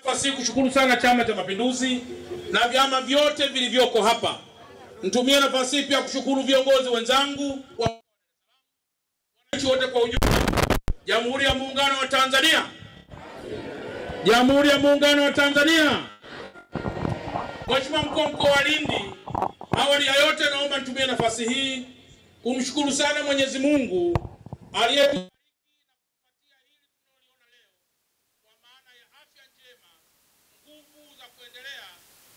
Nafasi kushukuru sana Chama cha Mapinduzi na vyama vyote vilivyoko hapa. Nitumie nafasi pia kushukuru viongozi wenzangu wananchi wote kwa ujumla. Jamhuri ya Muungano wa Tanzania. Jamhuri ya Muungano wa Tanzania. Mheshimiwa Mkuu wa Mkoa wa Lindi, awali ya yote naomba nitumie nafasi hii kumshukuru sana Mwenyezi Mungu aliyetubariki na kutupatia hili tunaloona leo, kwa maana ya afya njema, nguvu za kuendelea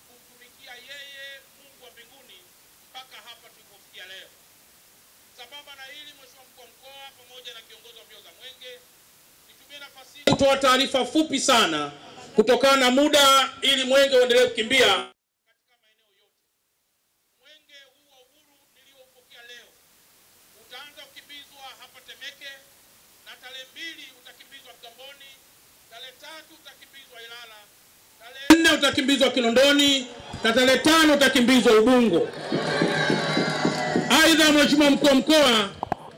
kumtumikia yeye Mungu wa mbinguni mpaka hapa tulipofikia leo. Sambamba na hili, Mheshimiwa Mkuu wa Mkoa pamoja na kiongozi wa mbio za Mwenge, nitumie nafasi hii kutoa taarifa fupi sana kutokana na muda ili Mwenge uendelee kukimbia. Utaanza kukimbizwa hapa Temeke, na tarehe 2 utakimbizwa Kigamboni, tarehe 3 utakimbizwa Ilala, tarehe 4 utakimbizwa Kinondoni, na tarehe 5 utakimbizwa Ubungo. Aidha, Mheshimiwa Mkuu wa Mkoa,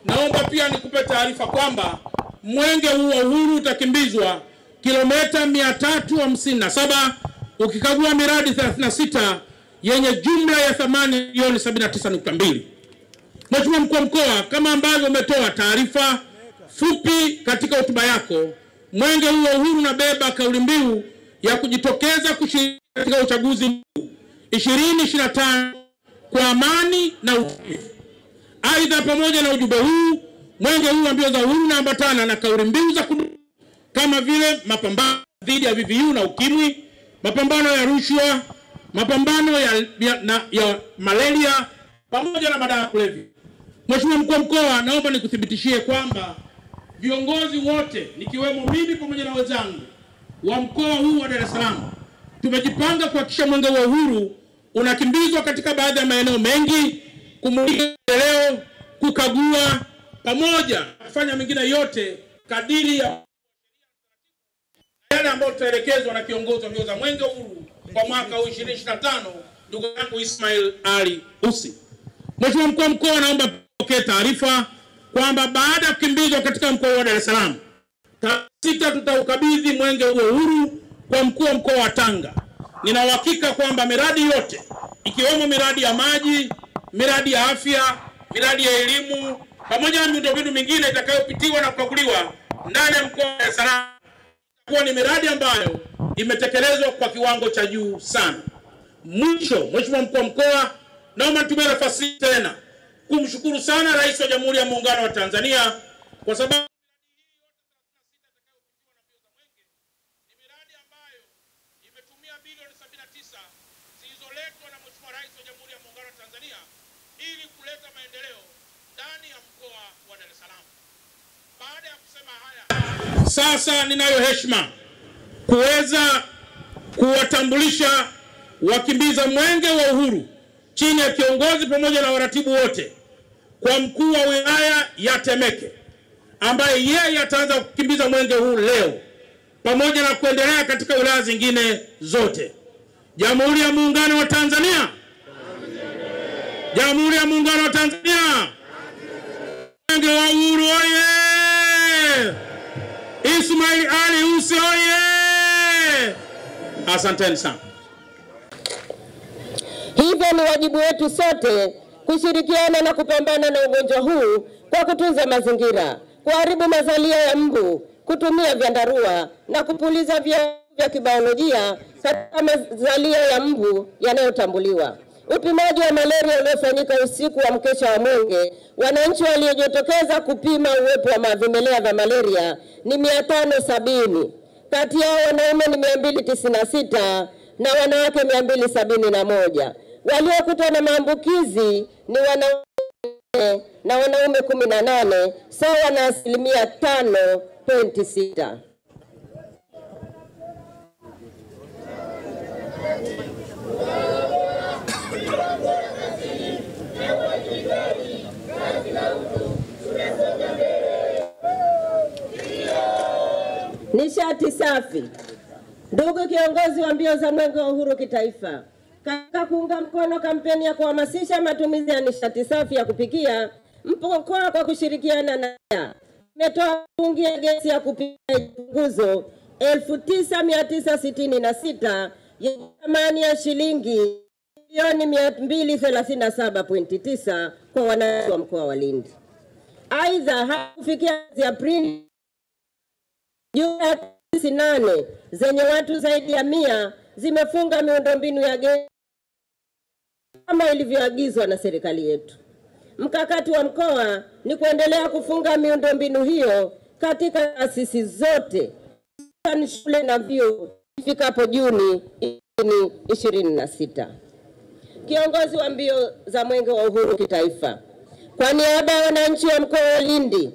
naomba pia nikupe taarifa kwamba Mwenge huu wa Uhuru utakimbizwa kilomita 357 ukikagua miradi 36 yenye jumla ya thamani milioni 79.2. Mheshimiwa Mkuu wa Mkoa, kama ambavyo umetoa taarifa fupi katika hotuba yako, Mwenge huu wa Uhuru unabeba kauli mbiu ya kujitokeza kushiriki katika uchaguzi mkuu 2025 kwa amani na utulivu. Aidha, pamoja na ujumbe huu, Mwenge huu wa mbio za uhuru unaambatana na kauli mbiu za kudumu kama vile mapambano dhidi ya VVU na ukimwi, mapambano ya rushwa, mapambano ya malaria pamoja na madawa ya kulevya. Mheshimiwa Mkuu wa Mkoa, naomba nikuthibitishie kwamba viongozi wote nikiwemo mimi pamoja na wenzangu wa mkoa huu wa Dar es Salaam tumejipanga kuhakikisha Mwenge wa Uhuru unakimbizwa katika baadhi ya maeneo mengi, kumulika leo, kukagua pamoja kufanya mengine yote kadiri ya yale ambayo tutaelekezwa na kiongozi wa mbio za Mwenge wa Uhuru kwa mwaka 2025, ndugu yangu Ismail Ali Usi. Mheshimiwa Mkuu wa Mkoa, naomba pokea taarifa kwamba baada ya kukimbizwa katika mkoa wa Dar es Salaam, tarehe 6 tutaukabidhi Mwenge wa Uhuru kwa mkuu wa mkoa wa Tanga. Nina uhakika kwamba miradi yote ikiwemo miradi ya maji, miradi ya afya, miradi ya elimu pamoja na miundombinu mingine itakayopitiwa na kukaguliwa ndani ya mkoa wa Dar es Salaam kuwa ni miradi ambayo imetekelezwa kwa kiwango cha juu sana. Mwisho, Mheshimiwa Mkuu wa Mkoa, naomba nitumie nafasi tena kumshukuru sana Rais wa Jamhuri ya Muungano wa Tanzania kwa sababu ni miradi ambayo imetumia bilioni 79 zilizoletwa na Mheshimiwa Rais wa Jamhuri ya Muungano wa Tanzania ili kuleta maendeleo ndani ya mkoa wa Dar es Salaam. Baada ya kusema haya, sasa ninayo heshima kuweza kuwatambulisha wakimbiza Mwenge wa Uhuru chini ya kiongozi pamoja na waratibu wote kwa mkuu wa wilaya ya Temeke, ambaye yeye ataanza kukimbiza mwenge huu leo pamoja na kuendelea katika wilaya zingine zote. Jamhuri ya Muungano wa Tanzania. Jamhuri ya Muungano wa Tanzania. Mwenge wa Uhuru oye! Ismail Ali Usi oye! Asanteni sana. Hivyo ni wajibu wetu sote kushirikiana na kupambana na ugonjwa huu kwa kutunza mazingira, kuharibu mazalia ya mbu, kutumia vyandarua na kupuliza vya kibiolojia katika mazalia ya mbu yanayotambuliwa. Upimaji wa malaria uliofanyika usiku wa mkesha wa Mwenge, wananchi waliojitokeza kupima uwepo wa vimelea vya malaria ni 570. Kati yao wanaume ni 296 na wanawake 271. Waliokuta na maambukizi ni wanaume na wanaume 18, sawa na 5.6%. Nishati safi. Ndugu kiongozi wa mbio za Mwenge wa Uhuru kitaifa, katika kuunga mkono kampeni ya kuhamasisha matumizi ya nishati safi ya kupikia, mkoa kwa kushirikiana na umetoa mitungi ya gesi ya kupikia nguzo 19,966 yenye thamani ya shilingi milioni 237.9 kwa wananchi wa mkoa wa Lindi. Aidha, hakufikia Aprili, jumla ya taasisi 8 zenye watu zaidi ya 100 zimefunga miundombinu ya gesi kama ilivyoagizwa na serikali yetu. Mkakati wa mkoa ni kuendelea kufunga miundombinu hiyo katika taasisi zote, shule na vyuo ifikapo Juni 2026. Kiongozi wa mbio za Mwenge wa Uhuru kitaifa, kwa niaba ya wananchi wa mkoa wa Lindi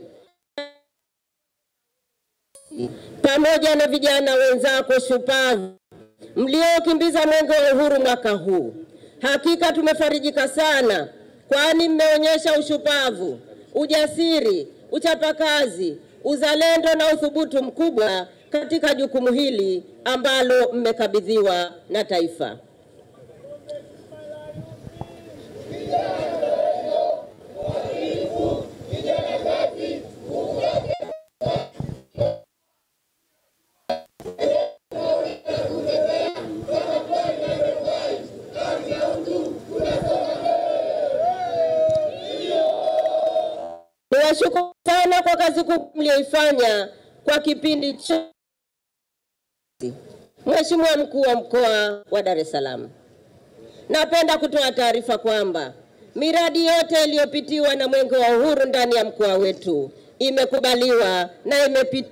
pamoja na vijana wenzako shupavu mliokimbiza Mwenge wa Uhuru mwaka huu, hakika tumefarijika sana, kwani mmeonyesha ushupavu, ujasiri, uchapakazi, uzalendo na uthubutu mkubwa katika jukumu hili ambalo mmekabidhiwa na taifa. Nawashukuru sana kwa kazi kubwa mlioifanya kwa kipindi cha Mheshimiwa Mkuu wa Mkoa wa Dar es Salaam. Napenda kutoa taarifa kwamba miradi yote iliyopitiwa na Mwenge wa Uhuru ndani ya mkoa wetu imekubaliwa na imepitiwa